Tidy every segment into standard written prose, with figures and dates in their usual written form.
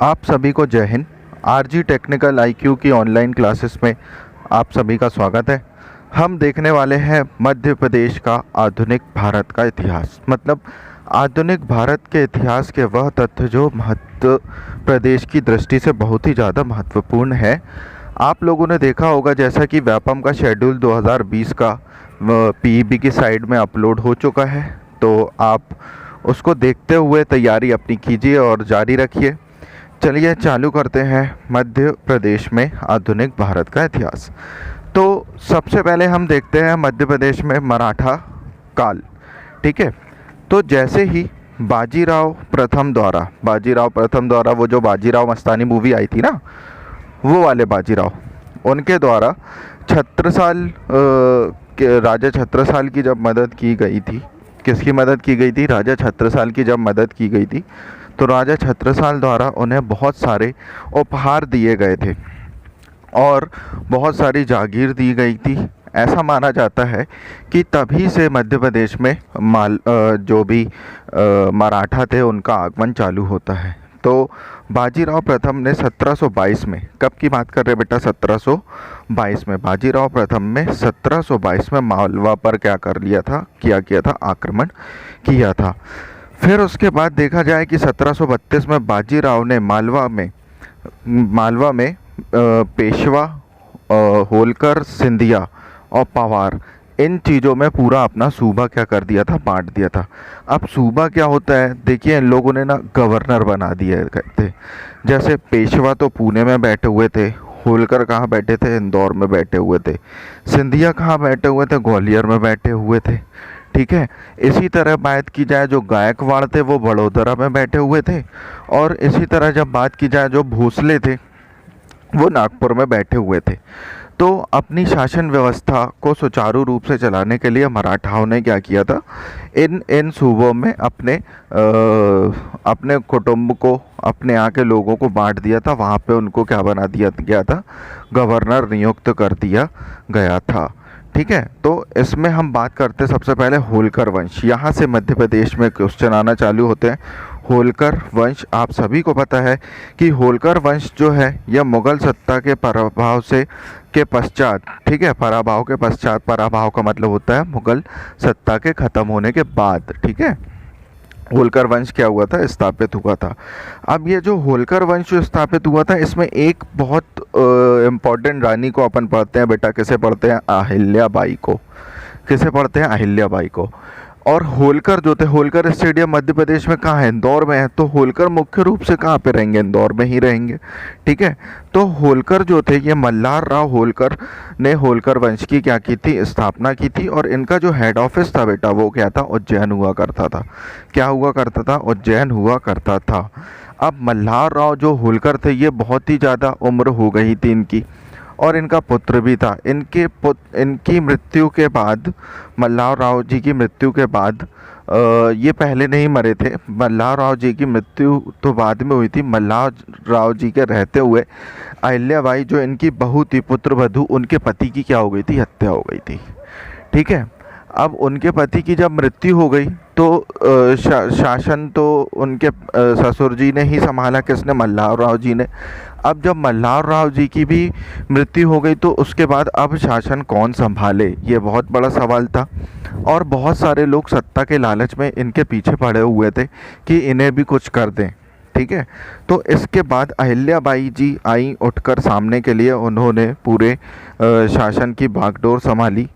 आप सभी को जय हिंद। आरजी टेक्निकल आईक्यू की ऑनलाइन क्लासेस में आप सभी का स्वागत है। हम देखने वाले हैं मध्य प्रदेश का आधुनिक भारत का इतिहास, मतलब आधुनिक भारत के इतिहास के वह तथ्य जो मध्य प्रदेश की दृष्टि से बहुत ही ज़्यादा महत्वपूर्ण है। आप लोगों ने देखा होगा जैसा कि व्यापम का शेड्यूल 2020 का पीईबी की साइट में अपलोड हो चुका है, तो आप उसको देखते हुए तैयारी अपनी कीजिए और जारी रखिए। चलिए चालू करते हैं मध्य प्रदेश में आधुनिक भारत का इतिहास। तो सबसे पहले हम देखते हैं मध्य प्रदेश में मराठा काल। ठीक है, तो जैसे ही बाजीराव प्रथम द्वारा वो जो बाजीराव मस्तानी मूवी आई थी ना, वो वाले बाजीराव, उनके द्वारा छत्रसाल राजा छत्रसाल की जब मदद की गई थी, किसकी मदद की गई थी? राजा छत्रसाल की जब मदद की गई थी तो राजा छत्रसाल द्वारा उन्हें बहुत सारे उपहार दिए गए थे और बहुत सारी जागीर दी गई थी। ऐसा माना जाता है कि तभी से मध्य प्रदेश में जो भी मराठा थे उनका आगमन चालू होता है। तो बाजीराव प्रथम ने 1722 में, कब की बात कर रहे बेटा? 1722 में बाजीराव प्रथम ने 1722 में मालवा पर क्या कर लिया था? किया था, आक्रमण किया था। फिर उसके बाद देखा जाए कि 1732 में बाजीराव ने मालवा में पेशवा, होलकर, सिंधिया और पवार, इन चीज़ों में पूरा अपना सूबा क्या कर दिया था? बांट दिया था। अब सूबा क्या होता है? देखिए, इन लोगों ने ना गवर्नर बना दिए थे। जैसे पेशवा तो पुणे में बैठे हुए थे, होलकर कहाँ बैठे थे? इंदौर में बैठे हुए थे। सिंधिया कहाँ बैठे हुए थे? ग्वालियर में बैठे हुए थे। ठीक है, इसी तरह बात की जाए जो गायकवाड़ थे वो बड़ोदरा में बैठे हुए थे, और इसी तरह जब बात की जाए जो भोसले थे वो नागपुर में बैठे हुए थे। तो अपनी शासन व्यवस्था को सुचारू रूप से चलाने के लिए मराठाओं ने क्या किया था? इन सूबों में अपने कुटुंब को, अपने यहाँ के लोगों को बांट दिया था। वहाँ पे उनको क्या बना दिया गया था? गवर्नर नियुक्त कर दिया गया था। ठीक है, तो इसमें हम बात करते सबसे पहले होलकर वंश। यहाँ से मध्य प्रदेश में क्वेश्चन आना चालू होते हैं। होलकर वंश, आप सभी को पता है कि होलकर वंश जो है यह मुगल सत्ता के पराभव के पश्चात, ठीक है, पराभव के पश्चात, पराभव का मतलब होता है मुगल सत्ता के खत्म होने के बाद, ठीक है, होलकर वंश क्या हुआ था? स्थापित हुआ था। अब ये जो होलकर वंश जो स्थापित हुआ था, इसमें एक बहुत इम्पोर्टेंट रानी को अपन पढ़ते हैं बेटा। किसे पढ़ते हैं? अहिल्याबाई को। किसे पढ़ते हैं? अहिल्याबाई को। और होलकर जो थे, होलकर स्टेडियम मध्य प्रदेश में कहाँ है? इंदौर में है। तो होलकर मुख्य रूप से कहाँ पे रहेंगे? इंदौर में ही रहेंगे। ठीक है, तो होलकर जो थे, ये मल्हार राव होलकर ने होलकर वंश की क्या की थी? स्थापना की थी। और इनका जो हेड ऑफिस था बेटा वो क्या था? उज्जैन हुआ करता था। क्या हुआ करता था? उज्जैन हुआ करता था। अब मल्हार राव जो होलकर थे ये बहुत ही ज़्यादा उम्र हो गई थी इनकी, और इनका पुत्र भी था। इनकी मृत्यु के बाद, मल्हार राव जी की मृत्यु के बाद, ये पहले नहीं मरे थे। मल्हार राव जी की मृत्यु तो बाद में हुई थी। मल्हार राव जी के रहते हुए अहिल्याबाई जो इनकी बहू थी, पुत्र वधू, उनके पति की क्या हो गई थी? हत्या हो गई थी। ठीक है, अब उनके पति की जब मृत्यु हो गई तो शासन तो उनके ससुर जी ने ही संभाला। किसने? मल्हार राव जी ने। अब जब मल्हार राव जी की भी मृत्यु हो गई तो उसके बाद अब शासन कौन संभाले? ये बहुत बड़ा सवाल था, और बहुत सारे लोग सत्ता के लालच में इनके पीछे पड़े हुए थे कि इन्हें भी कुछ कर दें। ठीक है, तो इसके बाद अहिल्याबाई जी आई उठकर सामने के लिए। उन्होंने पूरे शासन की बागडोर संभाली।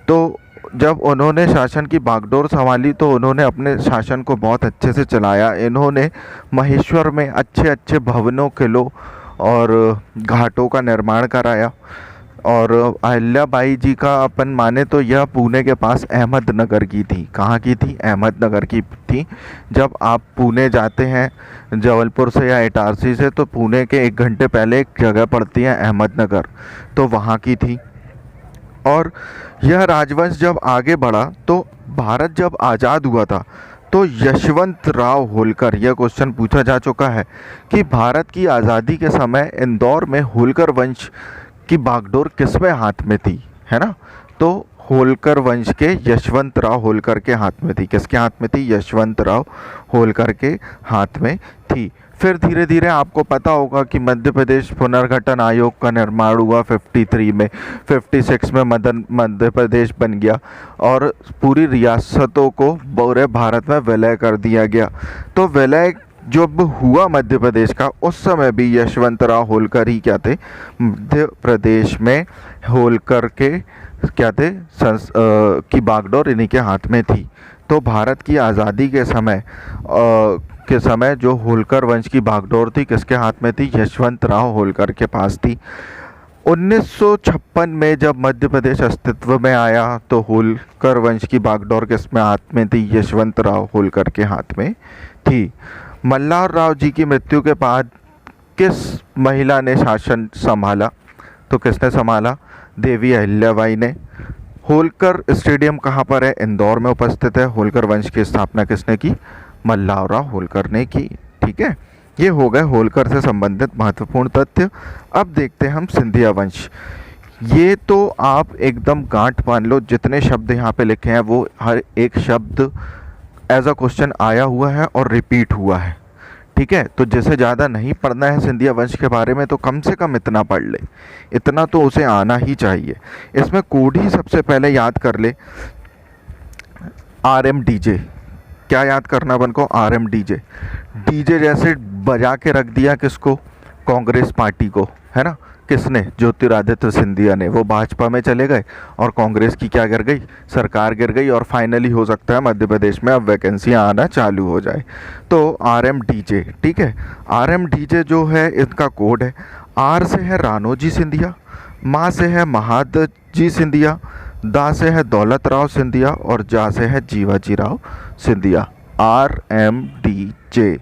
तो जब उन्होंने शासन की बागडोर संभाली तो उन्होंने अपने शासन को बहुत अच्छे से चलाया। इन्होंने महेश्वर में अच्छे अच्छे भवनों, किलों और घाटों का निर्माण कराया। और अहिल्याबाई जी का अपन माने तो यह पुणे के पास अहमदनगर की थी। कहाँ की थी? अहमदनगर की थी। जब आप पुणे जाते हैं जबलपुर से या इटारसी से, तो पुणे के 1 घंटे पहले एक जगह पड़ती है अहमदनगर, तो वहाँ की थी। और यह राजवंश जब आगे बढ़ा तो भारत जब आज़ाद हुआ था तो यशवंत राव होलकर, यह क्वेश्चन पूछा जा चुका है कि भारत की आज़ादी के समय इंदौर में होलकर वंश की बागडोर किसमें हाथ में थी, है ना? तो होलकर वंश के यशवंत राव होलकर के हाथ में थी। किसके हाथ में थी? यशवंत राव होलकर के हाथ में थी। फिर धीरे धीरे आपको पता होगा कि मध्य प्रदेश पुनर्गठन आयोग का निर्माण हुआ 53 में, 56 में मध्य प्रदेश बन गया और पूरी रियासतों को पूरे भारत में विलय कर दिया गया। तो विलय जब हुआ मध्य प्रदेश का, उस समय भी यशवंत राव होलकर ही क्या थे? मध्य प्रदेश में होलकर के क्या थे? की बागडोर इन्हीं के हाथ में थी। तो भारत की आज़ादी के समय जो होलकर वंश की बागडोर थी, किसके हाथ में थी? यशवंत राव होलकर के पास थी। 1956 में जब मध्य प्रदेश अस्तित्व में आया तो होलकर वंश की बागडोर किस में हाथ में थी? यशवंत राव होलकर के हाथ में थी। मल्हार राव जी की मृत्यु के बाद किस महिला ने शासन संभाला? तो किसने संभाला? देवी अहिल्याबाई ने। होलकर स्टेडियम कहाँ पर है? इंदौर में उपस्थित है। होलकर वंश की स्थापना किसने की? मल्हार राव होलकर ने की। ठीक है, ये हो गए होलकर से संबंधित महत्वपूर्ण तथ्य। अब देखते हैं हम सिंधिया वंश। ये तो आप एकदम गांठ बांध लो, जितने शब्द यहाँ पे लिखे हैं वो हर एक शब्द एज अ क्वेश्चन आया हुआ है और रिपीट हुआ है। ठीक है, तो जैसे ज़्यादा नहीं पढ़ना है सिंधिया वंश के बारे में तो कम से कम इतना पढ़ ले, इतना तो उसे आना ही चाहिए। इसमें कोड ही सबसे पहले याद कर ले, RMDJ। क्या याद करना अपन को? RMDJ। डीजे जैसे बजा के रख दिया किसको? कांग्रेस पार्टी को, है ना। किसने? ज्योतिरादित्य सिंधिया ने। वो भाजपा में चले गए और कांग्रेस की क्या गिर गई? सरकार गिर गई और फाइनली हो सकता है मध्य प्रदेश में अब वैकेंसियाँ आना चालू हो जाए। तो RMDJ, ठीक है। RMDJ जो है इसका कोड है, R से है रानोजी सिंधिया, माँ से है महादजी सिंधिया, दा से है दौलत राव सिंधिया और जा से है जीवाजी राव सिंधिया। RMDJ।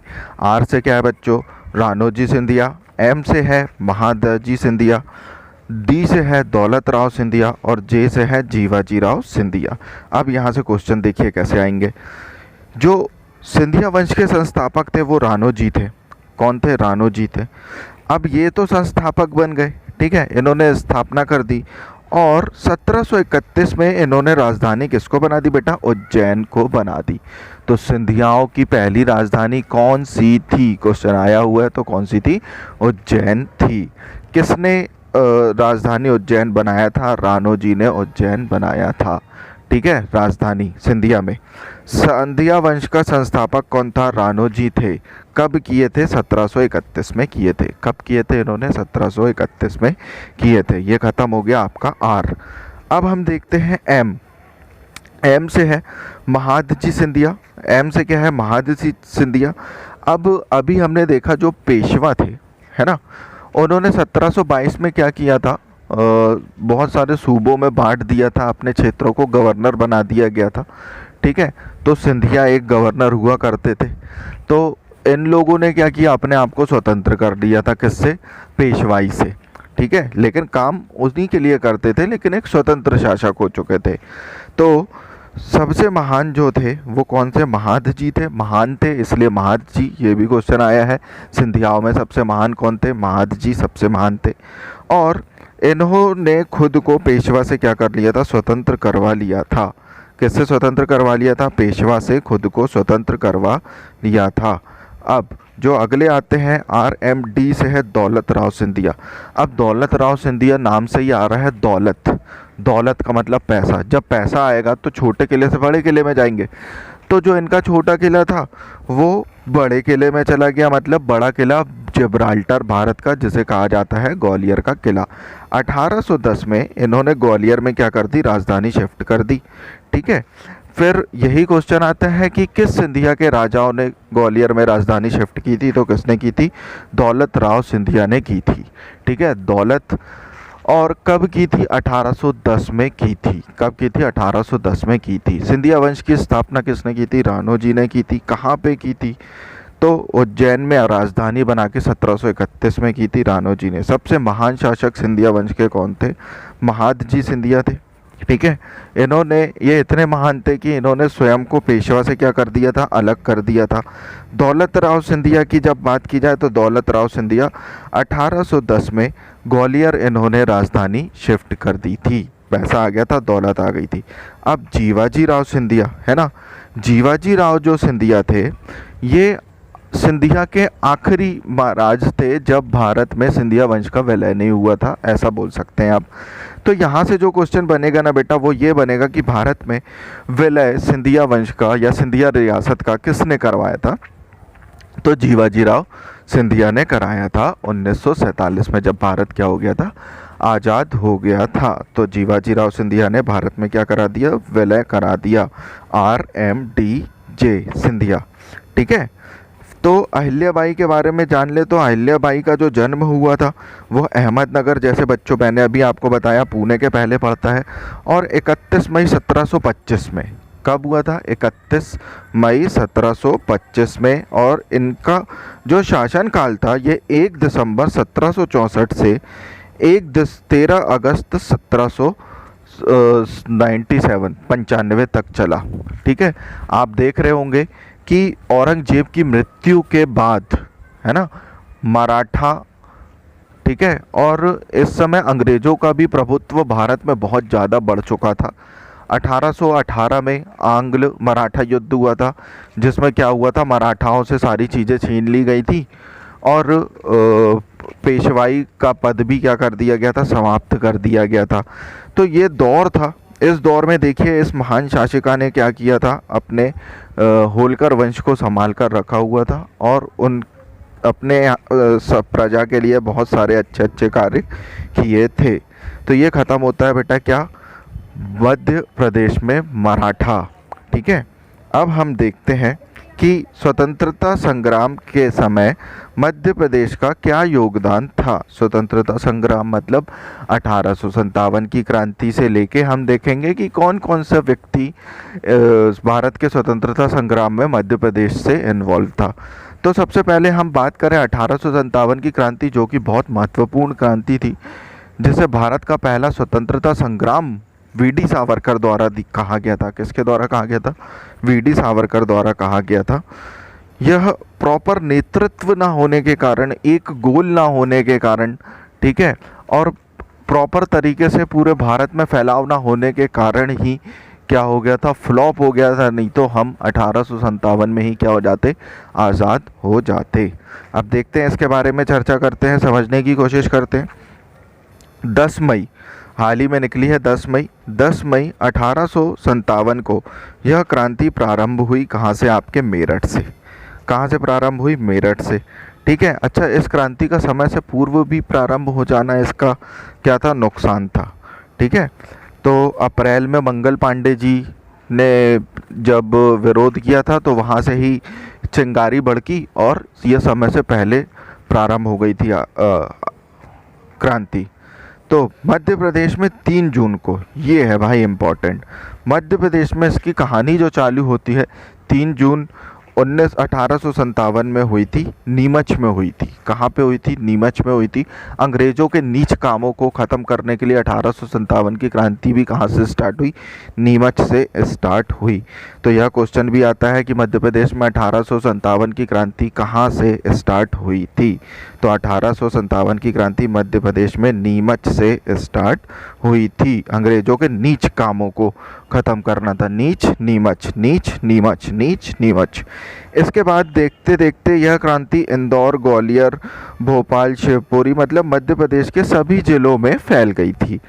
R से क्या है बच्चों? रानोजी सिंधिया, M से है महादजी सिंधिया, D से है दौलत राव सिंधिया और J से है जीवाजी राव सिंधिया। अब यहाँ से क्वेश्चन देखिए कैसे आएंगे। जो सिंधिया वंश के संस्थापक थे वो रानोजी थे। कौन थे? रानोजी थे। अब ये तो संस्थापक बन गए, ठीक है, इन्होंने स्थापना कर दी और 1731 में इन्होंने राजधानी किसको बना दी बेटा? उज्जैन को बना दी। तो सिंधियाओं की पहली राजधानी कौन सी थी? क्वेश्चन आया हुआ है, तो कौन सी थी? उज्जैन थी। किसने राजधानी उज्जैन बनाया था? रानोजी ने उज्जैन बनाया था। ठीक है, राजधानी सिंधिया में। सिंधिया वंश का संस्थापक कौन था? रानोजी थे। कब किए थे? 1731 में किए थे। कब किए थे इन्होंने? 1731 में किए थे। ये खत्म हो गया आपका R। अब हम देखते हैं M। M से है महादजी सिंधिया। M से क्या है? महादजी सिंधिया। अब अभी हमने देखा जो पेशवा थे, है ना, उन्होंने 1722 में क्या किया था? बहुत सारे सूबों में बांट दिया था, अपने क्षेत्रों को गवर्नर बना दिया गया था। ठीक है, तो सिंधिया एक गवर्नर हुआ करते थे। तो इन लोगों ने क्या किया? अपने आप को स्वतंत्र कर दिया था। किससे? पेशवाई से। ठीक है, लेकिन काम उन्हीं के लिए करते थे, लेकिन एक स्वतंत्र शासक हो चुके थे। तो सबसे महान जो थे वो कौन से? महादजी थे। महान थे इसलिए महादजी, ये भी क्वेश्चन आया है। सिंधियाओं में सबसे महान कौन थे? महादजी सबसे महान थे। और इन्होंने खुद को पेशवा से क्या कर लिया था? स्वतंत्र करवा लिया था। किससे स्वतंत्र करवा लिया था? पेशवा से खुद को स्वतंत्र करवा लिया था। अब जो अगले आते हैं RMD से है दौलत राव सिंधिया। अब दौलत राव सिंधिया नाम से ही आ रहा है दौलत। दौलत का मतलब पैसा। जब पैसा आएगा तो छोटे किले से बड़े किले में जाएंगे। तो जो इनका छोटा किला था वो बड़े किले में चला गया, मतलब बड़ा किला जिब्राल्टर भारत का, जिसे कहा जाता है ग्वालियर का किला। 1810 में इन्होंने ग्वालियर में क्या कर दी? राजधानी शिफ्ट कर दी। ठीक है, फिर यही क्वेश्चन आता है कि किस सिंधिया के राजाओं ने ग्वालियर में राजधानी शिफ्ट की थी? तो किसने की थी? दौलत राव सिंधिया ने की थी। ठीक है, दौलत। और कब की थी? 1810 में की थी। कब की थी? 1810 में की थी। सिंधिया वंश की स्थापना किसने की थी? रानोजी ने की थी। कहाँ पे की थी? तो उज्जैन में राजधानी बना के 1731 में की थी रानोजी ने। सबसे महान शासक सिंधिया वंश के कौन थे? महादजी सिंधिया थे। ठीक है, इन्होंने, ये इतने महान थे कि इन्होंने स्वयं को पेशवा से क्या कर दिया था? अलग कर दिया था। दौलत राव सिंधिया की जब बात की जाए तो दौलत राव सिंधिया 1810 में ग्वालियर इन्होंने राजधानी शिफ्ट कर दी थी। पैसा आ गया था, दौलत आ गई थी। अब जीवाजी राव सिंधिया है ना, जीवाजी राव जो सिंधिया थे, ये सिंधिया के आखिरी महाराज थे जब भारत में सिंधिया वंश का विलय नहीं हुआ था, ऐसा बोल सकते हैं आप। तो यहाँ से जो क्वेश्चन बनेगा ना बेटा, वो ये बनेगा कि भारत में विलय सिंधिया वंश का या सिंधिया रियासत का किसने करवाया था? तो जीवाजी राव सिंधिया ने कराया था 1947 में, जब भारत क्या हो गया था, आज़ाद हो गया था। तो जीवाजी राव सिंधिया ने भारत में क्या करा दिया? विलय करा दिया, RMDJ सिंधिया। ठीक है। तो अहिल्याबाई के बारे में जान ले, तो अहिल्याबाई का जो जन्म हुआ था वो अहमदनगर, जैसे बच्चों मैंने अभी आपको बताया पुणे के पहले पड़ता है, और 31 मई 1725 में। कब हुआ था? 31 मई 1725 में। और इनका जो शासनकाल था ये 1 दिसंबर 1764 से 13 अगस्त 95 तक चला। ठीक है। आप देख रहे होंगे कि औरंगजेब की मृत्यु के बाद, है ना, मराठा, ठीक है, और इस समय अंग्रेज़ों का भी प्रभुत्व भारत में बहुत ज़्यादा बढ़ चुका था। 1818 में आंग्ल मराठा युद्ध हुआ था, जिसमें क्या हुआ था, मराठाओं से सारी चीज़ें छीन ली गई थी और पेशवाई का पद भी क्या कर दिया गया था? समाप्त कर दिया गया था। तो ये दौर था। इस दौर में देखिए इस महान शासिका ने क्या किया था, अपने होलकर वंश को संभाल कर रखा हुआ था और उन अपने सब प्रजा के लिए बहुत सारे अच्छे अच्छे कार्य किए थे। तो ये ख़त्म होता है बेटा क्या? मध्य प्रदेश में मराठा। ठीक है। अब हम देखते हैं कि स्वतंत्रता संग्राम के समय मध्य प्रदेश का क्या योगदान था। स्वतंत्रता संग्राम मतलब 1857 की क्रांति से लेके हम देखेंगे कि कौन कौन सा व्यक्ति भारत के स्वतंत्रता संग्राम में मध्य प्रदेश से इन्वॉल्व था। तो सबसे पहले हम बात करें 1857 की क्रांति, जो कि बहुत महत्वपूर्ण क्रांति थी, जिसे भारत का पहला स्वतंत्रता संग्राम वीडी सावरकर द्वारा कहा गया था। किसके द्वारा कहा गया था? वीडी सावरकर द्वारा कहा गया था। यह प्रॉपर नेतृत्व ना होने के कारण, एक गोल ना होने के कारण, ठीक है, और प्रॉपर तरीके से पूरे भारत में फैलाव ना होने के कारण ही क्या हो गया था? फ्लॉप हो गया था। नहीं तो हम 1857 में ही क्या हो जाते? आज़ाद हो जाते। अब देखते हैं, इसके बारे में चर्चा करते हैं, समझने की कोशिश करते हैं। 10 मई हाल ही में निकली है, 10 मई 1857 को यह क्रांति प्रारंभ हुई। कहाँ से? आपके मेरठ से। कहाँ से प्रारंभ हुई? मेरठ से। ठीक है। अच्छा, इस क्रांति का समय से पूर्व भी प्रारंभ हो जाना इसका क्या था? नुकसान था। ठीक है। तो अप्रैल में मंगल पांडे जी ने जब विरोध किया था तो वहाँ से ही चिंगारी भड़की और यह समय से पहले प्रारंभ हो गई थी क्रांति। तो मध्य प्रदेश में 3 जून को, ये है भाई इम्पोर्टेंट, मध्य प्रदेश में इसकी कहानी जो चालू होती है 3 जून 1857 में हुई थी, नीमच में हुई थी। कहाँ पे हुई थी? नीमच में हुई थी। अंग्रेज़ों के नीच कामों को ख़त्म करने के लिए 1857 की क्रांति भी कहाँ से स्टार्ट हुई? नीमच से स्टार्ट हुई। तो यह क्वेश्चन भी आता है कि मध्य प्रदेश में 1857 की क्रांति कहाँ से स्टार्ट हुई थी? तो 1857 की क्रांति मध्य प्रदेश में नीमच से स्टार्ट हुई थी। अंग्रेज़ों के नीच कामों को ख़त्म करना था। नीच नीमच, नीच नीमच, नीच नीमच। इसके बाद देखते देखते यह क्रांति इंदौर, ग्वालियर, भोपाल, शिवपुरी मतलब मध्य प्रदेश के सभी जिलों में फैल गई थी।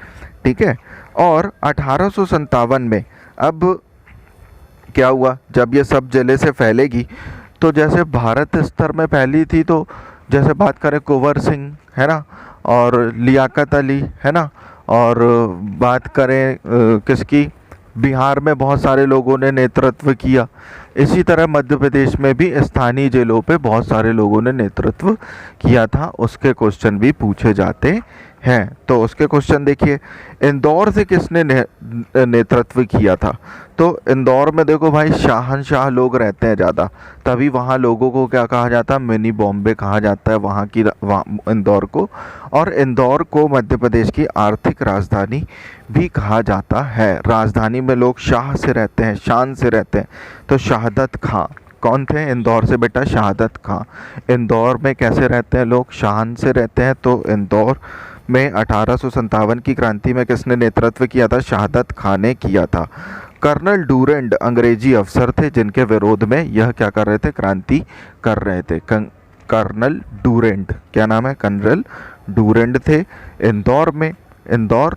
ठीक है। और 1857 में अब क्या हुआ? जब ये सब जिले से फैलेगी तो जैसे भारत स्तर में फैली थी, तो जैसे बात करें कुंवर सिंह, है ना, और लियाकत अली, है ना, और बात करें किसकी? बिहार में बहुत सारे लोगों ने नेतृत्व किया। इसी तरह मध्य प्रदेश में भी स्थानीय जिलों पे बहुत सारे लोगों ने नेतृत्व किया था। उसके क्वेश्चन भी पूछे जाते हैं। तो उसके क्वेश्चन देखिए, इंदौर से किसने नेतृत्व किया था? तो इंदौर में देखो भाई शाहनशाह लोग रहते हैं ज़्यादा, तभी वहाँ लोगों को क्या कहा जाता है? मिनी बॉम्बे कहा जाता है वहाँ की इंदौर को। और इंदौर को मध्य प्रदेश की आर्थिक राजधानी भी कहा जाता है। राजधानी में लोग शाह से रहते हैं, शान से रहते हैं। तो शहादत खां कौन थे? इंदौर से बेटा शहादत खां। इंदौर में कैसे रहते हैं लोग? शान से रहते हैं। तो इंदौर में 1857 की क्रांति में किसने नेतृत्व किया था? शहादत खान ने किया था। कर्नल डूरेंट अंग्रेजी अफसर थे जिनके विरोध में यह क्या कर रहे थे? क्रांति कर रहे थे। कर्नल डूरेंट, क्या नाम है? कर्नल डूरेंट थे। इंदौर में इंदौर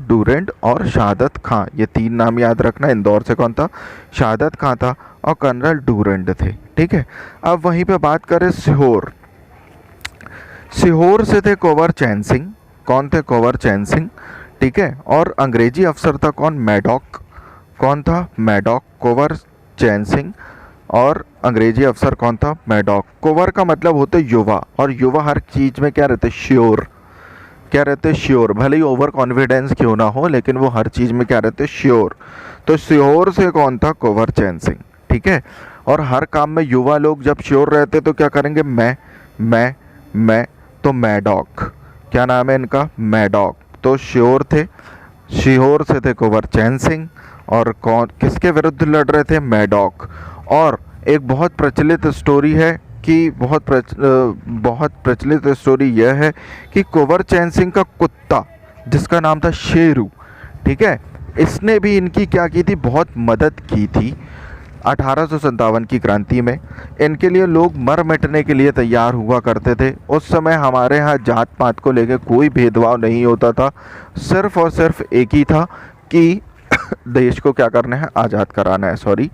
डूरेंट और शहादत खां, ये तीन नाम याद रखना। इंदौर से कौन था? शहादत खां था और कर्नल डूरेंट थे। ठीक है, अब वहीं पे बात करें सिहोर से थे कुंवर चैन सिंह। कौन थे? कुंवर चैन सिंह। ठीक है, और अंग्रेजी अफसर था कौन? मैडॉक। कौन था? मैडॉक। कुंवर चैन सिंह और अंग्रेजी अफसर कौन था? मैडॉक। कुंवर का मतलब होता है युवा, और युवा हर चीज में क्या रहते? श्योर। क्या रहते? श्योर। भले ही ओवर कॉन्फिडेंस क्यों ना हो, लेकिन वो हर चीज में क्या रहते? श्योर। तो श्योर से कौन था? कुंवर चैन सिंह। ठीक है, और हर काम में युवा लोग जब श्योर रहते तो क्या करेंगे? मैं तो मैडॉक। क्या नाम है इनका? मैडॉक। तो श्योर थे, श्योर से थे कुंवर चैन सिंह, और कौन किसके विरुद्ध लड़ रहे थे? मैडॉक। और एक बहुत प्रचलित स्टोरी है कि बहुत प्रचलित स्टोरी यह है कि कुंवर चैन सिंह का कुत्ता जिसका नाम था शेरू, ठीक है, इसने भी इनकी क्या की थी? बहुत मदद की थी 1857 की क्रांति में। इनके लिए लोग मर मिटने के लिए तैयार हुआ करते थे। उस समय हमारे यहाँ जात पात को लेकर कोई भेदभाव नहीं होता था, सिर्फ और सिर्फ एक ही था कि देश को क्या करना है? आज़ाद कराना है। सॉरी।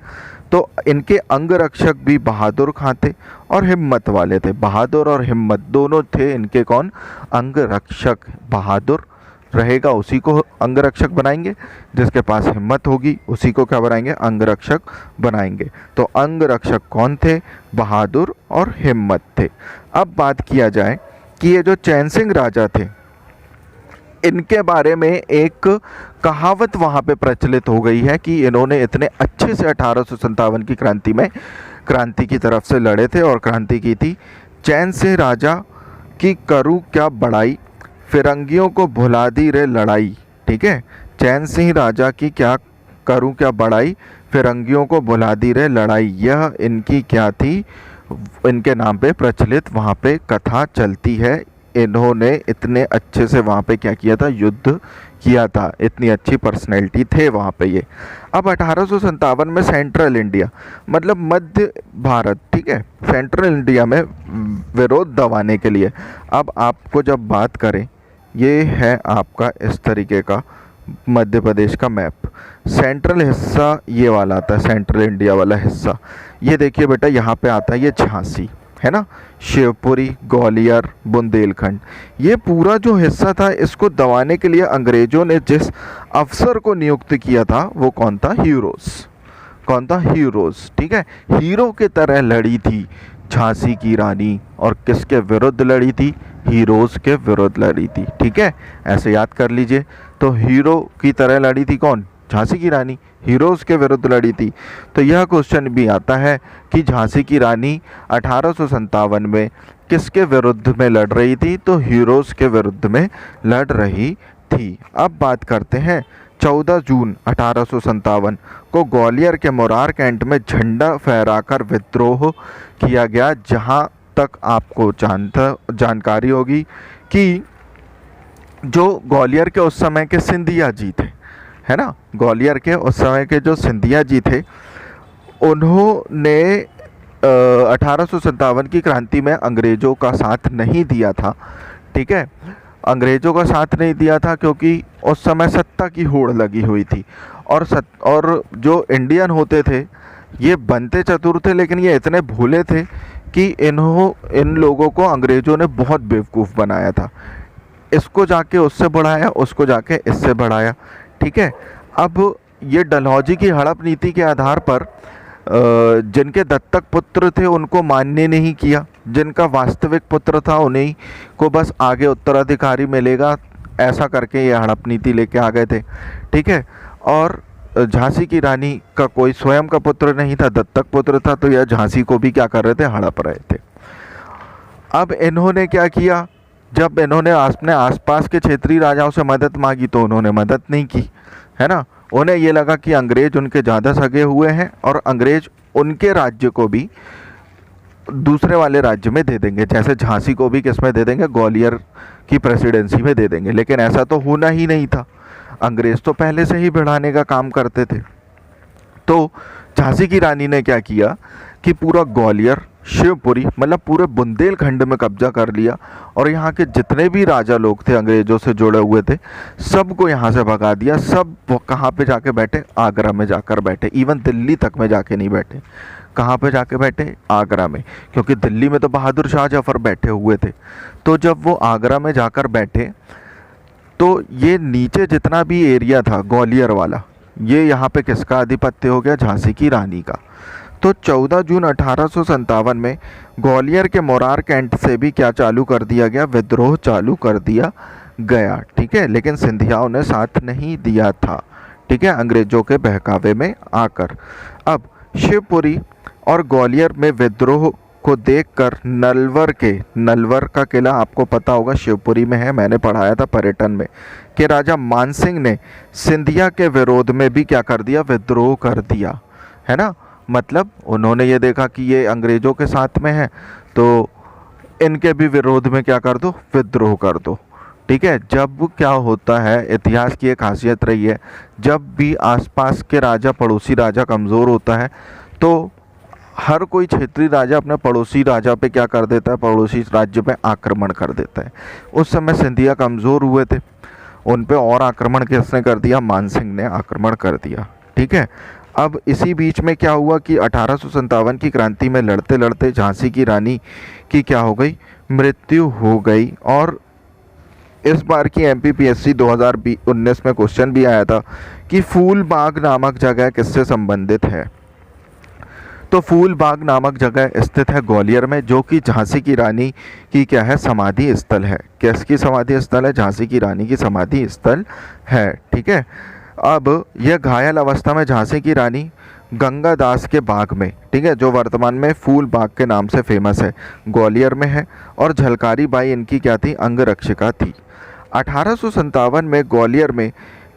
तो इनके अंगरक्षक भी बहादुर खां थे और हिम्मत वाले थे। बहादुर और हिम्मत दोनों थे इनके कौन? अंगरक्षक। बहादुर रहेगा उसी को अंगरक्षक बनाएंगे, जिसके पास हिम्मत होगी उसी को क्या बनाएंगे? अंगरक्षक बनाएंगे। तो अंगरक्षक कौन थे? बहादुर और हिम्मत थे। अब बात किया जाए कि ये जो चैन सिंह राजा थे, इनके बारे में एक कहावत वहाँ पे प्रचलित हो गई है कि इन्होंने इतने अच्छे से 1857 की क्रांति में क्रांति की तरफ से लड़े थे और क्रांति की थी। चैन सिंह राजा की करूँ क्या बड़ाई, फिरंगियों को भुला दी रे लड़ाई। ठीक है, चैन सिंह राजा की क्या करूँ क्या बड़ाई, फिरंगियों को भुला दी रे लड़ाई, यह इनकी क्या थी? इनके नाम पे प्रचलित वहाँ पे कथा चलती है। इन्होंने इतने अच्छे से वहाँ पे क्या किया था? युद्ध किया था। इतनी अच्छी पर्सनैलिटी थे वहाँ पे ये। अब 1857 में सेंट्रल इंडिया मतलब मध्य भारत, ठीक है, सेंट्रल इंडिया में विरोध दबाने के लिए, अब आपको जब बात करें, ये है आपका इस तरीके का मध्य प्रदेश का मैप। सेंट्रल हिस्सा ये वाला आता है, सेंट्रल इंडिया वाला हिस्सा। ये देखिए बेटा, यहाँ पे आता है ये झांसी, है ना, शिवपुरी, ग्वालियर, बुंदेलखंड, ये पूरा जो हिस्सा था, इसको दबाने के लिए अंग्रेजों ने जिस अफसर को नियुक्त किया था वो कौन था? हीरोज। कौन था? हीरोज। ठीक है, हीरो की तरह लड़ी थी झांसी की रानी, और किसके विरुद्ध लड़ी थी? हीरोज के विरुद्ध लड़ी थी। ठीक है, ऐसे याद कर लीजिए। तो हीरो की तरह लड़ी थी कौन? झांसी की रानी, हीरोज के विरुद्ध लड़ी थी। तो यह क्वेश्चन भी आता है कि झांसी की रानी 1857 में किसके विरुद्ध में लड़ रही थी? तो हीरोज के विरुद्ध में लड़ रही थी। अब बात करते हैं 14 जून 1857 को ग्वालियर के मोरार कैंट में झंडा फहराकर विद्रोह किया गया। जहां तक आपको जानकारी होगी कि जो ग्वालियर के उस समय के सिंधिया जी थे, है ना, ग्वालियर के उस समय के जो सिंधिया जी थे, उन्होंने 1857 की क्रांति में अंग्रेज़ों का साथ नहीं दिया था। ठीक है, अंग्रेज़ों का साथ नहीं दिया था क्योंकि उस समय सत्ता की होड़ लगी हुई थी, और जो इंडियन होते थे ये बनते चतुर थे, लेकिन ये इतने भोले थे कि इन लोगों को अंग्रेज़ों ने बहुत बेवकूफ़ बनाया था। इसको जाके उससे बढ़ाया, उसको जाके इससे बढ़ाया। ठीक है, अब ये डलहौजी की हड़प नीति के आधार पर जिनके दत्तक पुत्र थे उनको मान्य नहीं किया, जिनका वास्तविक पुत्र था उन्हीं को बस आगे उत्तराधिकारी मिलेगा, ऐसा करके ये हड़प नीति लेके आ गए थे। ठीक है, और झांसी की रानी का कोई स्वयं का पुत्र नहीं था, दत्तक पुत्र था, तो यह झांसी को भी क्या कर रहे थे? हड़प रहे थे। अब इन्होंने क्या किया? जब इन्होंने अपने आसपास के क्षेत्रीय राजाओं से मदद मांगी तो उन्होंने मदद नहीं की, है ना। उन्हें ये लगा कि अंग्रेज उनके ज़्यादा सगे हुए हैं और अंग्रेज उनके राज्य को भी दूसरे वाले राज्य में दे देंगे, जैसे झांसी को भी किस में दे देंगे? ग्वालियर कि प्रेसिडेंसी में दे देंगे, लेकिन ऐसा तो होना ही नहीं था। अंग्रेज़ तो पहले से ही भिड़ाने का काम करते थे। तो झांसी की रानी ने क्या किया कि पूरा ग्वालियर, शिवपुरी, मतलब पूरे बुंदेलखंड में कब्जा कर लिया, और यहाँ के जितने भी राजा लोग थे अंग्रेज़ों से जुड़े हुए थे, सबको यहाँ से भगा दिया। सब कहाँ पे जाके बैठे? आगरा में जाकर बैठे। इवन दिल्ली तक में जाके नहीं बैठे। कहाँ पे जाके बैठे? आगरा में, क्योंकि दिल्ली में तो बहादुर शाह जफर बैठे हुए थे। तो जब वो आगरा में जाकर बैठे, तो ये नीचे जितना भी एरिया था ग्वालियर वाला, ये यहाँ पे किसका आधिपत्य हो गया? झांसी की रानी का। तो 14 जून 1857 में ग्वालियर के मोरार कैंट से भी क्या चालू कर दिया गया? विद्रोह चालू कर दिया गया। ठीक है, लेकिन सिंधियाओं ने साथ नहीं दिया था। ठीक है, अंग्रेजों के बहकावे में आकर। अब शिवपुरी और ग्वालियर में विद्रोह को देखकर नलवर का किला आपको पता होगा शिवपुरी में है, मैंने पढ़ाया था पर्यटन में, कि राजा मानसिंह ने सिंधिया के विरोध में भी क्या कर दिया? विद्रोह कर दिया, है ना। मतलब उन्होंने ये देखा कि ये अंग्रेज़ों के साथ में है, तो इनके भी विरोध में क्या कर दो? विद्रोह कर दो। ठीक है, जब क्या होता है, इतिहास की एक खासियत रही है, जब भी आसपास के राजा, पड़ोसी राजा कमज़ोर होता है, तो हर कोई क्षेत्रीय राजा अपने पड़ोसी राजा पे क्या कर देता है? पड़ोसी राज्य पे आक्रमण कर देता है। उस समय सिंधिया कमज़ोर हुए थे, उन पे और आक्रमण किसने कर दिया? मानसिंह ने आक्रमण कर दिया। ठीक है, अब इसी बीच में क्या हुआ कि 1857 की क्रांति में लड़ते लड़ते झांसी की रानी की क्या हो गई? मृत्यु हो गई। और इस बार की MPPSC 2019 में क्वेश्चन भी आया था कि फूलबाग नामक जगह किससे संबंधित है? तो फूलबाग नामक जगह स्थित है ग्वालियर में, जो कि झांसी की रानी की क्या है? समाधि स्थल है। किसकी समाधि स्थल है? झांसी की रानी की समाधि स्थल है। ठीक है, अब यह घायल अवस्था में झांसी की रानी गंगादास के बाग में, ठीक है, जो वर्तमान में फूल बाग के नाम से फेमस है, ग्वालियर में है, और झलकारी बाई इनकी क्या थी? अंगरक्षिका थी। 1857 में ग्वालियर में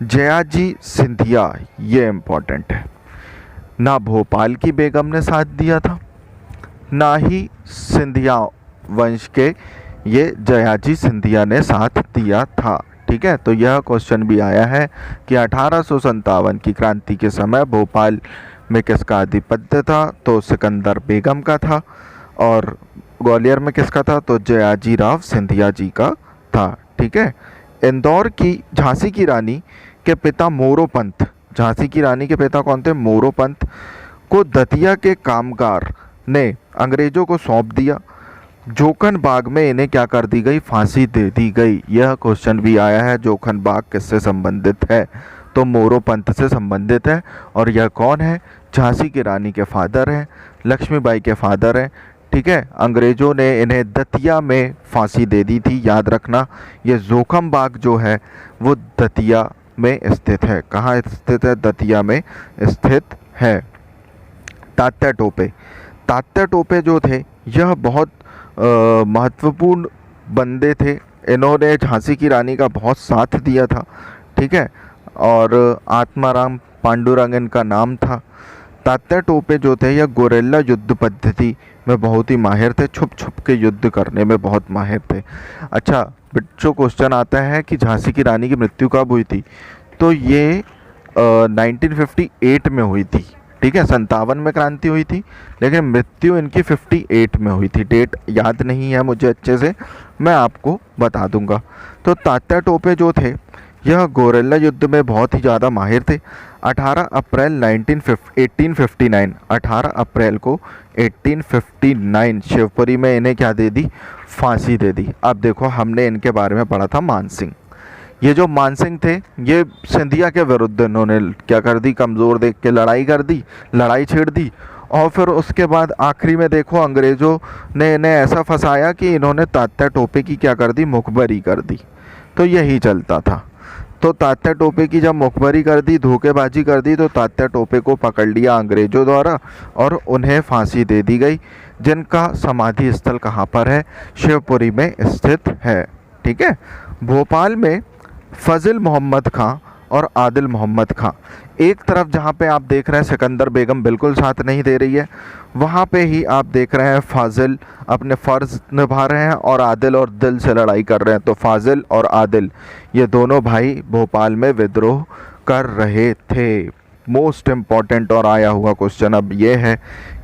जयाजी सिंधिया, ये इम्पोर्टेंट है, ना भोपाल की बेगम ने साथ दिया था, ना ही सिंधिया वंश के ये जयाजी सिंधिया ने साथ दिया था। ठीक है, तो यह क्वेश्चन भी आया है कि 1857 की क्रांति के समय भोपाल में किसका आधिपत्य था? तो सिकंदर बेगम का था। और ग्वालियर में किसका था? तो जयाजी राव सिंधिया जी का था। ठीक है, इंदौर की झांसी की रानी के पिता मोरोपंत, झांसी की रानी के पिता कौन थे? मोरोपंत को दतिया के कामगार ने अंग्रेजों को सौंप दिया। जोखन बाग में इन्हें क्या कर दी गई? फांसी दे दी गई। यह क्वेश्चन भी आया है, जोखन बाग किससे संबंधित है? तो मोरोपंत से संबंधित है। और यह कौन है? झांसी की रानी के फादर हैं, लक्ष्मीबाई के फादर हैं। ठीक है, अंग्रेजों ने इन्हें दतिया में फांसी दे दी थी, याद रखना। ये जोखम बाग जो है वो दतिया में स्थित है। कहाँ स्थित है? दतिया में स्थित है। तात्या टोपे, तात्या टोपे जो थे यह बहुत महत्वपूर्ण बंदे थे। इन्होंने झांसी की रानी का बहुत साथ दिया था। ठीक है, और आत्माराम पांडुरंग इनका नाम था। तात्या टोपे जो थे यह गोरेला युद्ध पद्धति में बहुत ही माहिर थे, छुप छुप के युद्ध करने में बहुत माहिर थे। अच्छा, बच्चों क्वेश्चन आता है कि झांसी की रानी की मृत्यु कब हुई थी? तो ये 1958 में हुई थी। ठीक है, 57 में क्रांति हुई थी, लेकिन मृत्यु इनकी 58 में हुई थी। डेट याद नहीं है मुझे अच्छे से, मैं आपको बता दूंगा। तो तात्या टोपे जो थे यह गोरेला युद्ध में बहुत ही ज़्यादा माहिर थे। 18 अप्रैल 1859, 18 अप्रैल को 1859 शिवपुरी में इन्हें क्या दे दी? फांसी दे दी। अब देखो, हमने इनके बारे में पढ़ा था मानसिंह। ये जो मानसिंह थे ये सिंधिया के विरुद्ध इन्होंने क्या कर दी? कमज़ोर देख के लड़ाई कर दी, लड़ाई छेड़ दी। और फिर उसके बाद आखिरी में देखो अंग्रेज़ों ने इन्हें ऐसा फंसाया कि इन्होंने तात्या टोपे की क्या कर दी? मुखबरी कर दी। तो यही चलता था। तो तात्या टोपे की जब मुखबरी कर दी, धोखेबाजी कर दी, तो तात्या टोपे को पकड़ लिया अंग्रेज़ों द्वारा और उन्हें फांसी दे दी गई, जिनका समाधि स्थल कहाँ पर है? शिवपुरी में स्थित है। ठीक है, भोपाल में फजल मोहम्मद खां और आदिल मोहम्मद खां। एक तरफ जहाँ पे आप देख रहे हैं सिकंदर बेगम बिल्कुल साथ नहीं दे रही है, वहाँ पे ही आप देख रहे हैं फाजिल अपने फ़र्ज़ निभा रहे हैं और आदिल और दिल से लड़ाई कर रहे हैं। तो फाजिल और आदिल ये दोनों भाई भोपाल में विद्रोह कर रहे थे। मोस्ट इम्पॉर्टेंट और आया हुआ क्वेश्चन अब ये है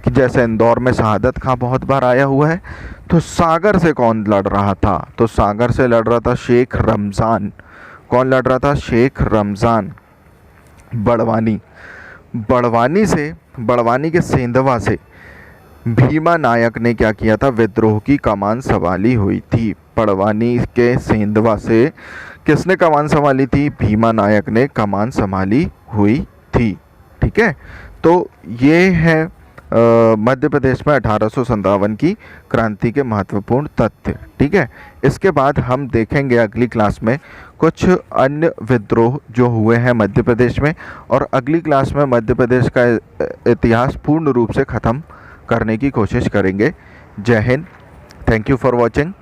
कि जैसे इंदौर में शहादत खां बहुत बार आया हुआ है, तो सागर से कौन लड़ रहा था? तो सागर से लड़ रहा था शेख रमज़ान। कौन लड़ रहा था? शेख रमज़ान। बड़वानी, बड़वानी के सेंधवा से भीमा नायक ने क्या किया था? विद्रोह की कमान संभाली हुई थी। बड़वानी के सेंधवा से किसने कमान संभाली थी? भीमा नायक ने कमान संभाली हुई थी। ठीक है, तो ये है मध्य प्रदेश में 1857 की क्रांति के महत्वपूर्ण तथ्य। ठीक है, इसके बाद हम देखेंगे अगली क्लास में कुछ अन्य विद्रोह जो हुए हैं मध्य प्रदेश में, और अगली क्लास में मध्य प्रदेश का इतिहास पूर्ण रूप से ख़त्म करने की कोशिश करेंगे। जय Hind, thank you for watching.